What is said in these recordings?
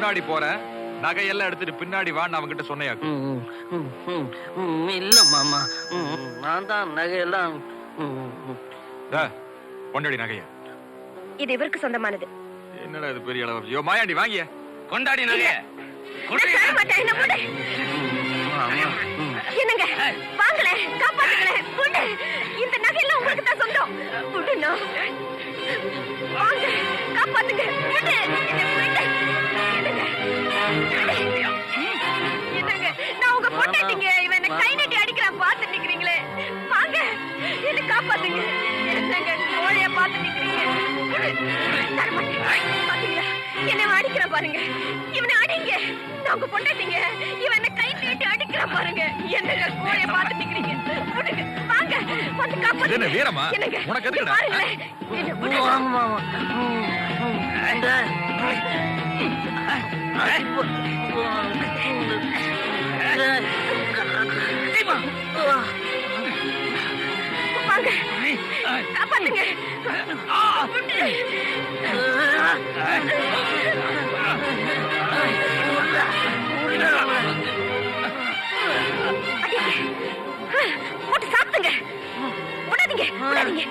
முன்னாடி போறேன், நகையெல்லாம் எடுத்துட்டு பின்னாடி வான்னு அவங்கிட்ட சொன்னையா? இல்ல மாமா, நான் தான் நகையெல்லாம். கொண்டாடி நகைய. இது இவருக்கு சொந்தமானது. என்னடா இது பெரிய அளவு? ஐயோ மாயாண்டி வாங்கிய கொண்டாடி நகைய. என்னங்க வாங்கல, காப்பாத்துங்களே, புண்டு. இந்த நகையெல்லாம் உங்களுக்கு தான் சொந்தம். புண்டுனா வாங்க, காப்பாத்துங்க, புண்டு. என்னங்க நான் உங்க பொண்டாட்டிங்க. இவன் என்ன கை நீட்டி அடிக்கிறான், பார்த்து நிக்கிறீங்களே. வாங்க, என்ன காப்பாத்துங்க. என்னங்க கோழைய பார்த்து நிக்கிறீங்க. பாத்தீங்களா என்ன அடிக்கிற பாருங்க. இவனை அடிங்க, நான் உங்க பொண்டாட்டிங்க. இவன் என்ன கை நீட்டி அடிக்கிற பாருங்க. என்னங்க கோழைய பார்த்து நிக்கிறீங்க. வாங்க வந்து காப்பாத்துங்க. என்ன வீரமா? உனக்கு எதுக்குடா? வாங்க மாமா. வாங்க காப்பாத்துங்க. போட்டு சாப்பிடுங்க. விடாதீங்க, விடாதீங்க.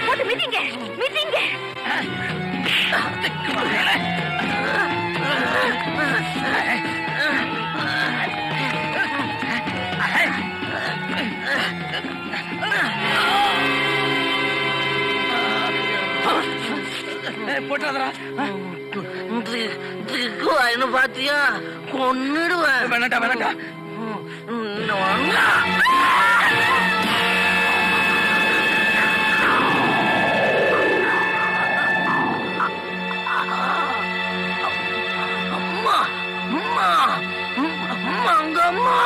போட்டு மிதிங்க, மிதிங்க. போட்டாதரா என்ன பாத்தியா? கொன்னுடுவேன். வேணாட்டா வேணாட்டா. அம்மா அம்மா மங்கம்மா.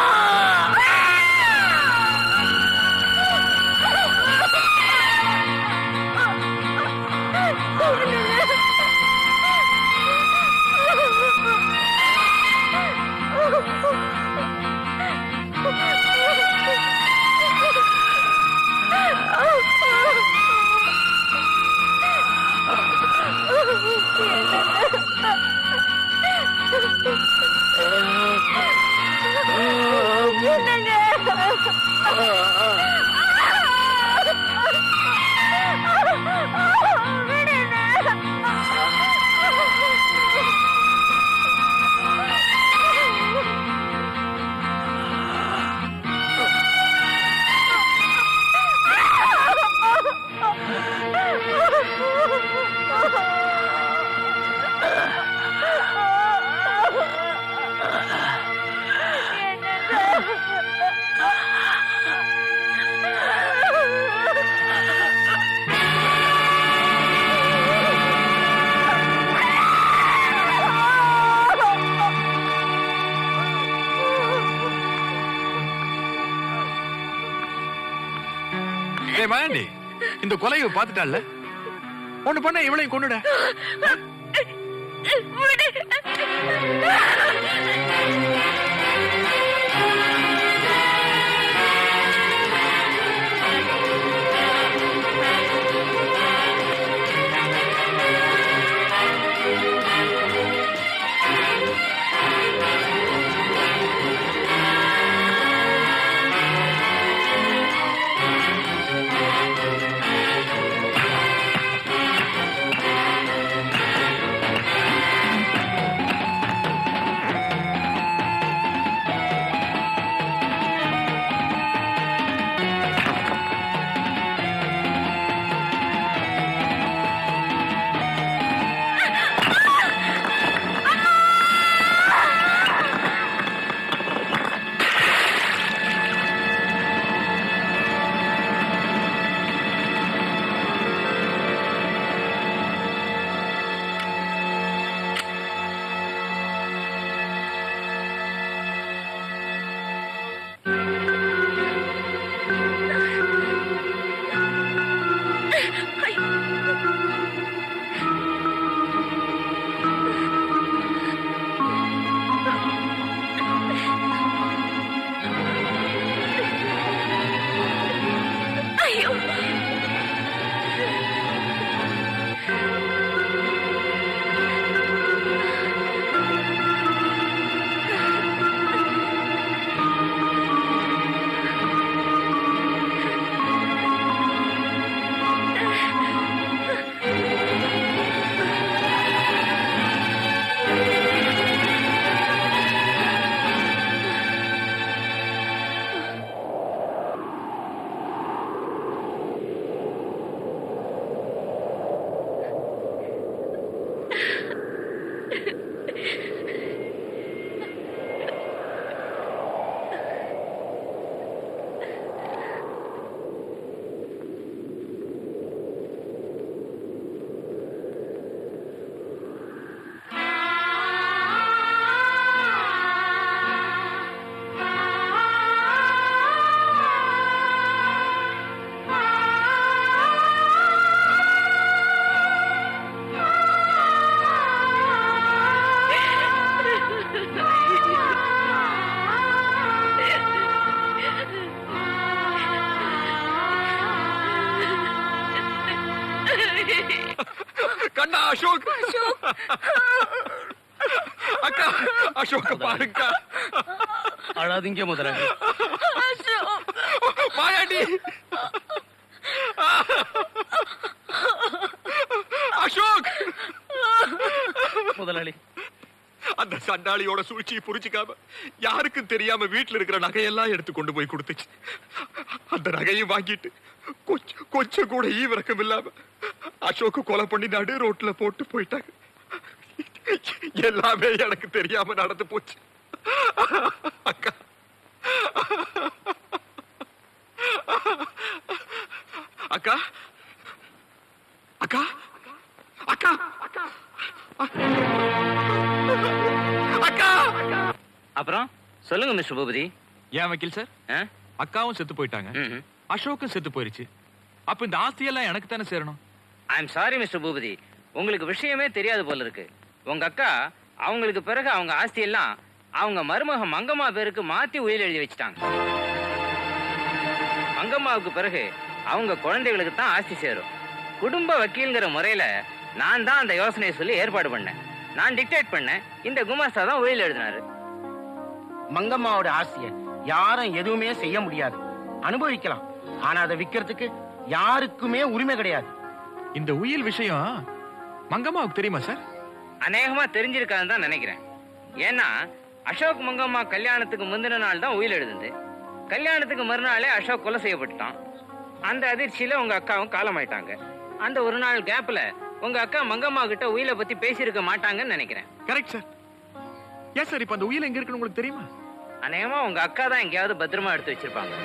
மாயாண்டி, இந்த கொலையை பாத்துட்டால, ஒண்ணு பண்ண இவளையும் கொண்டுட. கண்ணா அசோக் அக்கா அசோக் பாருங்க. அழாதீங்க முதலாளி. மாயாண்டி அசோக் முதலாளி, அந்த சண்டாளியோட சூழ்ச்சியை புரிஞ்சுக்காம யாருக்கும் தெரியாம வீட்டுல இருக்கிற நகையெல்லாம் எடுத்து கொண்டு போய் கொடுத்துச்சு. அந்த நகையை வாங்கிட்டு கொஞ்சம் கூட ஈவிரக்கம் இல்லாம அசோக்கு கொலை பண்ணி நடு ரோட்ல போட்டு போயிட்டாங்க. எல்லாமே எனக்கு தெரியாம நடந்து போச்சு. அக்கா அக்கா அக்கா அக்கா அக்கா. அப்புறம் சொல்லுங்க மிஸ்டர் பூபதி. ஏன் வக்கீல் சார், அக்காவும் செத்து போயிட்டாங்க, அசோக்கும் செத்து போயிருச்சு. அப்ப இந்த ஆஸ்தியெல்லாம் எனக்கு தானே சேரணும். I am sorry mister Boopathi, உங்களுக்கு விஷயமே தெரியாது போல இருக்கு. உங்க அக்கா அவங்களுக்கு பிறகு அவங்க ஆஸ்தி எல்லாம் அவங்க மருமக மங்கம்மா பேருக்கு மாத்தி உயில் எழுதி வச்சுட்டாங்க. மங்கம்மாவுக்கு பிறகு அவங்க குழந்தைகளுக்கு தான் ஆஸ்தி சேரும். குடும்ப வக்கீல்ங்கிற முறையில நான் தான் அந்த யோசனையை சொல்லி ஏற்பாடு பண்ணேன். நான் டிக்டேட் பண்ணேன், இந்த குமாஸ்தா தான் உயில் எழுதினாரு. மங்கம்மாவோட ஆசைய யாரும் எதுவுமே செய்ய முடியாது. அனுபவிக்கலாம், ஆனா அதை விக்கிறதுக்கு யாருக்குமே உரிமை கிடையாது. இந்த உயில் விஷயம் மங்கம்மாவுக்கு தெரியுமா சார்? அநேகமா தெரிஞ்சிருக்காதுன்னு தான் நினைக்கிறேன். ஏன்னா அசோக் மங்கம்மா கல்யாணத்துக்கு முந்தின நாள் தான் உயில் எழுதுது. கல்யாணத்துக்கு மறுநாளே அசோக் கொலை செய்யப்பட்டுட்டான். அந்த அதிர்ச்சியில உங்க அக்காவும் காலமாயிட்டாங்க. அந்த ஒரு நாள் கேப்ல உங்க அக்கா மங்கம்மா கிட்ட உயிலை பத்தி பேசியிருக்க மாட்டாங்கன்னு நினைக்கிறேன். Correct sir. ஏன் சார் இப்ப அந்த உயில் எங்க இருக்குன்னு உங்களுக்கு தெரியுமா? அநேகமா உங்க அக்கா தான் எங்கேயாவது பத்திரமா எடுத்து வச்சிருப்பாங்க.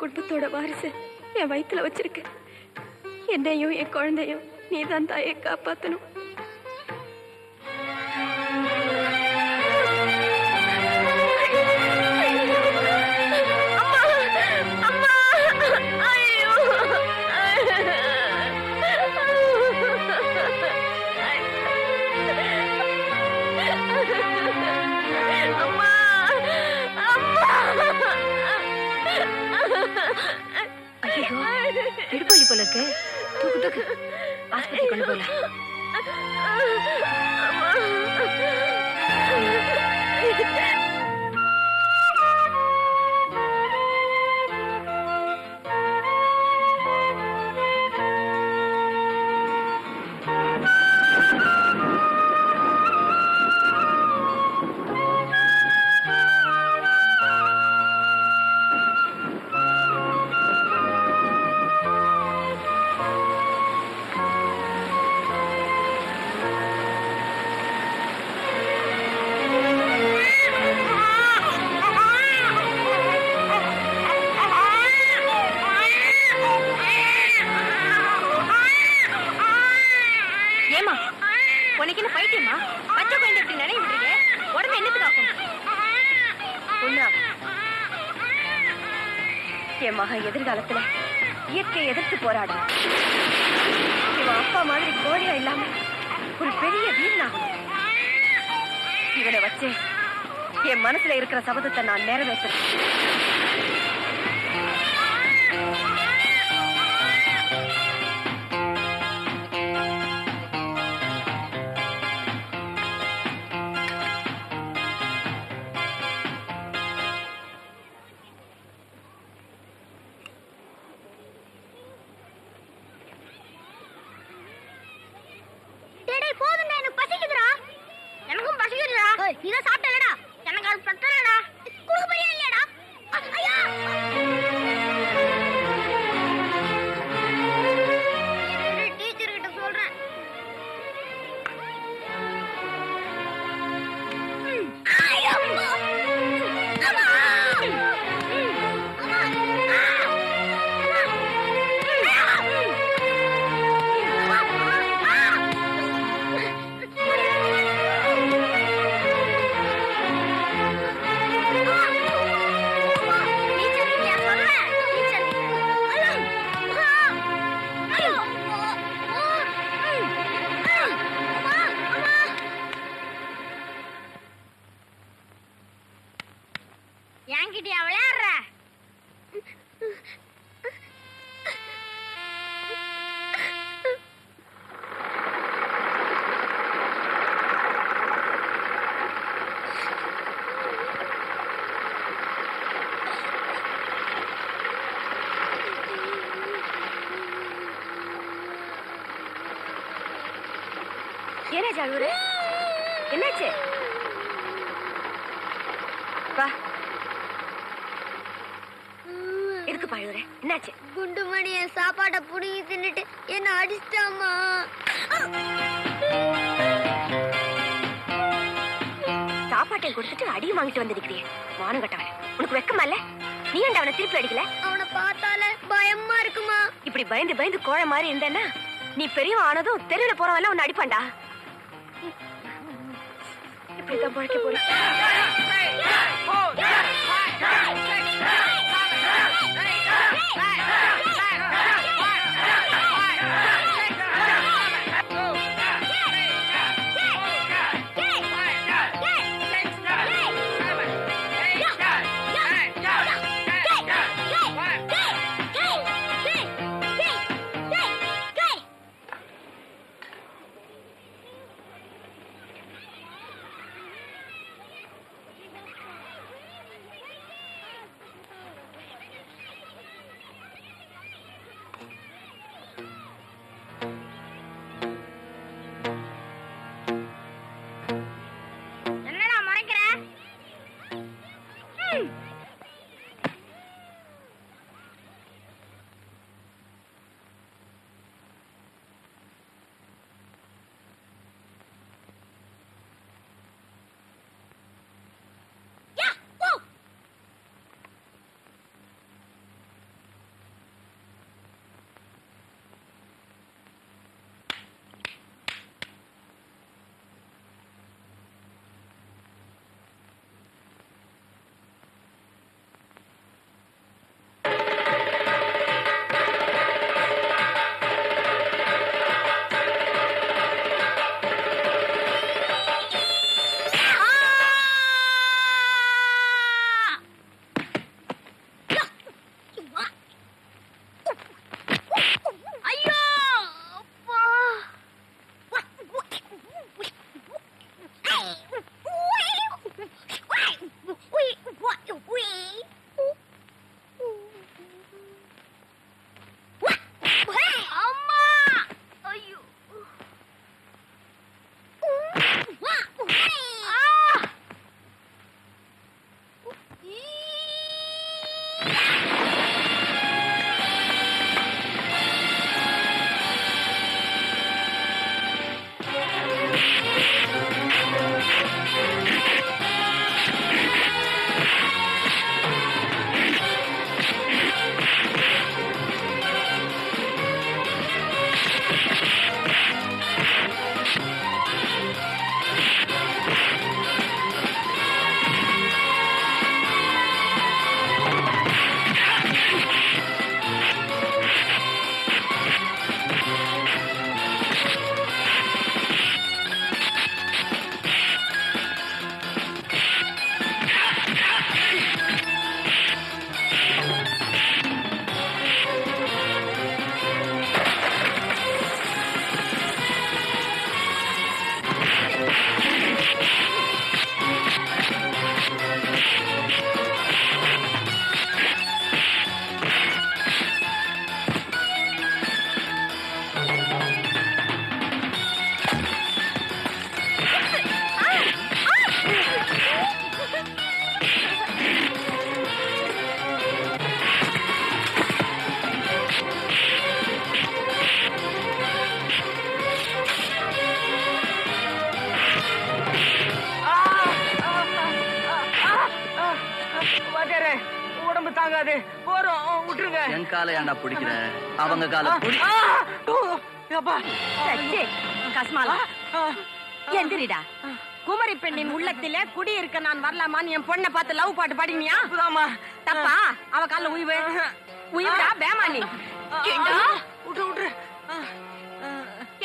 குடும்பத்தோட வாரிசு என் வயித்துல வச்சிருக்க. என்னையும் என் குழந்தையும் நீதான் தாயை காப்பாத்தணும். இடுப்பள்ளி போல இருக்கு. தூக்கு தூக்கு ஆஸ்பத்திரி கொண்டு போகலாம். என் மகன் எதிர்காலத்துல இயற்கையை எதிர்த்து போராடணும். இவன் அப்பா மாதிரி கோழையா இல்லாம ஒரு பெரிய வீரனாகணும். இவனை வச்சு என் மனசுல இருக்கிற சபதத்தை நான் நிறைவேற்றுறேன். எனக்கும் பசிக்குதுடா. நீதான் சாப்பிட்டலடா. எனக்கு அது பத்தலடா. குடுக்க போறியா இல்லையாடா? ஐயா! டீச்சர் கிட்ட சொல்றேன். ஐயா! அம்மா! என்கிட்டயா விளையாடுற? ஏனாச்சு அழுவுற? என்னாச்சு? வா. எதுக்கு பழுவுற? என்னாச்சு? குண்டுமணி என் சாப்பாட்டை புடுங்கி தின்னுட்டு என்ன அடிச்சிட்டாமா. சாப்பாட்டை கொடுத்துட்டு அடியும் வாங்கிட்டு வந்திருக்கிறிய மானம் கட்டவன. உனக்கு வெக்கமா இல்ல? நீ ஏன்டா அவனை திருப்பி அடிக்கல? அவனை பார்த்தாலே பயமா இருக்குமா. இப்படி பயந்து பயந்து கோழ மாதிரி இருந்தேன்னா நீ பெரியவன் ஆனதும் தெருவுல போறவன் உன்னை அடிப்பான்டா. இப்படிதான் பழைக்க போறேன். உடம்பு தாங்காது போறோம் விட்டுருங்க என் காலை ஏன்டா பிடிக்கிற அவங்க காலை பிடி சச்சே, கஸ்மாலா எந்திரிடா. குமரி பெண்ணின் உள்ளத்திலே குடி இருக்க நான் வரலாமான்னு என் பொண்ணை பார்த்து லவ் பாட்டு பாடினியா? தப்பா? அவ கால உயிவு உயிரா பேமானி விட்டு விட்டு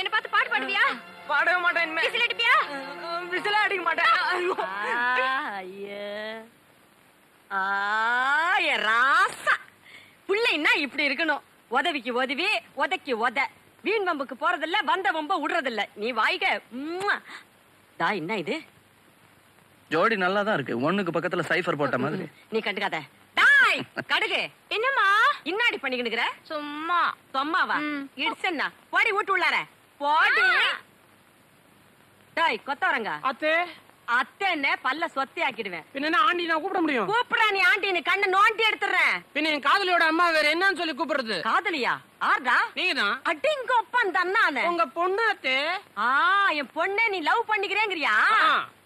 என்ன பார்த்து பாட்டு பாடுவியா? பாடவே மாட்டேன் விசில் அடிப்பியா? விசில அடிக்க மாட்டேன் ராசா பிள்ளைன்னா இப்படி இருக்கணும். உதவிக்கு உதவி, உதைக்கு உத. வீண் வம்புக்கு போறதில்ல, வந்த வம்ப விடுறதில்ல. நீ வாய்க. தா என்ன இது? ஜோடி நல்லா தான் இருக்கு. ஒண்ணுக்கு பக்கத்துல சைஃபர் போட்ட மாதிரி. நீ கண்டுக்காத. டாய் கடுகு. என்னம்மா இன்னாடி பண்ணிக்கினுக்குற? சும்மா. சும்மாவா? இட்ஸ்னா போடி வீட்டு உள்ளார போடி. டாய் கொத்தவரங்க. அத்தே அத்தேன்னு பல்ல சொத்தி ஆக்கிடுவேன். பின்ன ஆண்டி நான் கூப்பிட முடியும்? கூப்பிடா நீ ஆண்டின்னு கண்ணை நோண்டி எடுத்துறேன். பின்ன என் காதலியோட அம்மா வேற என்னன்னு சொல்லி கூப்பிடுறது? காதலியா? ஆர்டா? நீங்க தான். அடிங்க ஒப்பன் தன்னானே. உங்க பொண்ணு அத்தே. என் பொண்ணே நீ லவ் பண்ணிக்கிறேங்கறியா?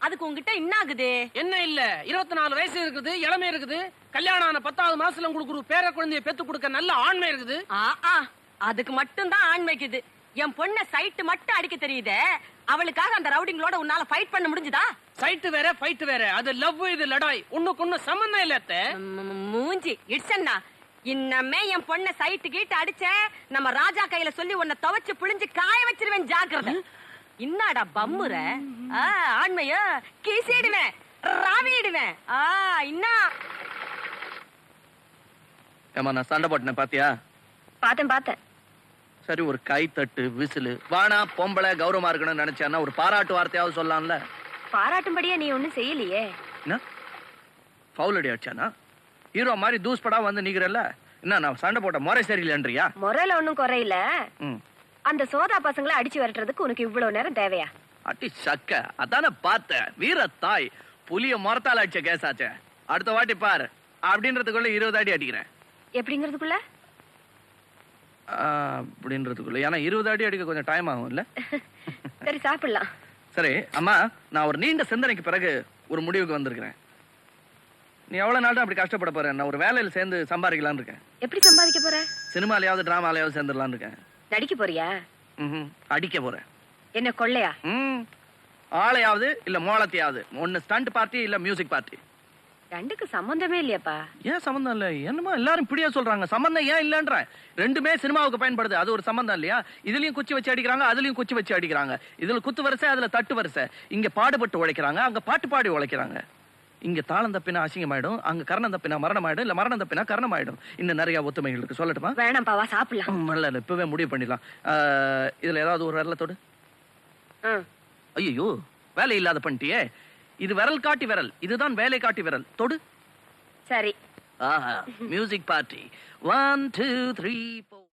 அதுக்கு உன்கிட்ட என்ன ஆகுது? என்ன இல்ல 24 வயசு இருக்குது, இளமை இருக்குது. கல்யாணம் ஆன 10வது மாசத்துல உங்களுக்கு ஒரு பேர குழந்தைய பெத்து கொடுக்க நல்ல ஆண்மை இருக்குது. அதுக்கு மட்டும் தான் ஆண்மைக்குது. என் பொண்ண சைட்டு மட்டும் அடிக்க தெரியுதே. அவளுக்காக அந்த ரவுடிங்களோட உன்னால ஃபைட் பண்ண முடிஞ்சுதா? சைட்டு வேற ஃபைட் வேற. அது லவ், இது லடாய். ஒண்ணுக்கு ஒண்ணு சம்பந்தம் இல்ல அத்தை. மூஞ்சி இட்சன்னா. இன்னமே என் பொண்ண சைட்டு கீட்டு அடிச்ச நம்ம ராஜா கையில சொல்லி உன்னை துவைச்சு புளிஞ்சு காய வச்சிருவேன். ஜாக்கிரதை. இன்னாடா பம்முற? ஆண்மைய கீசிடுவேன், ராவிடுவேன். இன்னா ஏமா நான் சண்டை போட்டேன் பாத்தியா? பார்த்தேன். சரி, ஒரு கை தட்டு விசிலு வானா பொம்பளை கௌரவமா இருக்கணும்னு நினைச்சானா ஒரு பாராட்டு வார்த்தையாவது சொல்லலாம்ல. பாராட்டும்படியா நீ ஒண்ணும் செய்யலையே. என்ன ஃபவுல் அடி அடிச்சானா? ஹீரோ மாதிரி தூஸ் படா வந்து நிக்கிறல்ல. என்ன நான் சண்டை போட்ட முறை சரியில்லைன்றியா? முறையில ஒண்ணும் குறையில. அந்த சோதா பசங்களை அடிச்சு விரட்டுறதுக்கு உனக்கு இவ்வளவு நேரம் தேவையா? அட்டி சக்க அதான பார்த்தேன். வீர தாய் புலிய மரத்தால அடிச்ச கேசாச்சே. அடுத்த வாட்டி பாரு அப்படின்றதுக்குள்ள 20 அடி அடிக்கிறேன். எப்படிங்கிறதுக்குள்ள? அப்படின்றதுக்குள்ள. ஏன்னா 20 அடி அடிக்க கொஞ்சம் டைம் ஆகும் இல்ல? சரி சாப்பிடலாம். சரி அம்மா, நான் ஒரு நீண்ட சிந்தனைக்கு பிறகு ஒரு முடிவுக்கு வந்திருக்கிறேன். நீ எவ்வளவு நாள் அப்படி கஷ்டப்பட போற? நான் ஒரு வேலையில சேர்ந்து சம்பாதிக்கலாம்னு இருக்கேன். எப்படி சம்பாதிக்க போற? சினிமாலையாவது டிராமாலையாவது சேர்ந்துடலாம்னு இருக்கேன். நடிக்க போறியா? அடிக்க போறேன். என்ன கொள்ளையா? ஆளையாவது இல்ல மோளத்தையாவது. ஒன்னு ஸ்டண்ட் பார்ட்டி இல்ல மியூசிக் பார்ட்டி. ரெண்டுக்கு சம்பந்தமே இல்லையாப்பா? ஏன் சம்பந்தம் இல்ல? என்னமா எல்லாரும் இப்படியா சொல்றாங்க? சம்பந்தம் ஏன் இல்லன்ற? ரெண்டுமே சினிமாவுக்கு பயன்படுது. அது ஒரு சம்பந்தம் இல்லையா? இதுலயும் குச்சி வச்சு அடிக்கிறாங்க, அதுலயும் குச்சி வச்சு அடிக்கிறாங்க. இதுல குத்து வரிசை, அதுல தட்டு வரிசை. இங்க பாடுபட்டு உழைக்கிறாங்க, அங்க பாட்டு பாடி உழைக்கிறாங்க. இங்க தாளம் தப்பினா அசிங்கமாயிடும், அங்க கரணம் தப்பினா மரணமாயிடும், இல்ல மரணம் தப்பினா கரணமாயிடும். இன்னும் நிறைய ஒத்துமைகள் இருக்கு. சொல்லட்டுமா? வேணாம்ப்பா, வா சாப்பிடலாம். இல்ல இப்பவே முடிவு பண்ணிடலாம். இதுல ஏதாவது ஒரு விரலத்தோடு. ஐயோ வேலை இல்லாத பண்ணிட்டியே. இது விரல் காட்டி விரல், இதுதான் வேலை காட்டி விரல். தொடு. சரி. Music party 1 2 3 4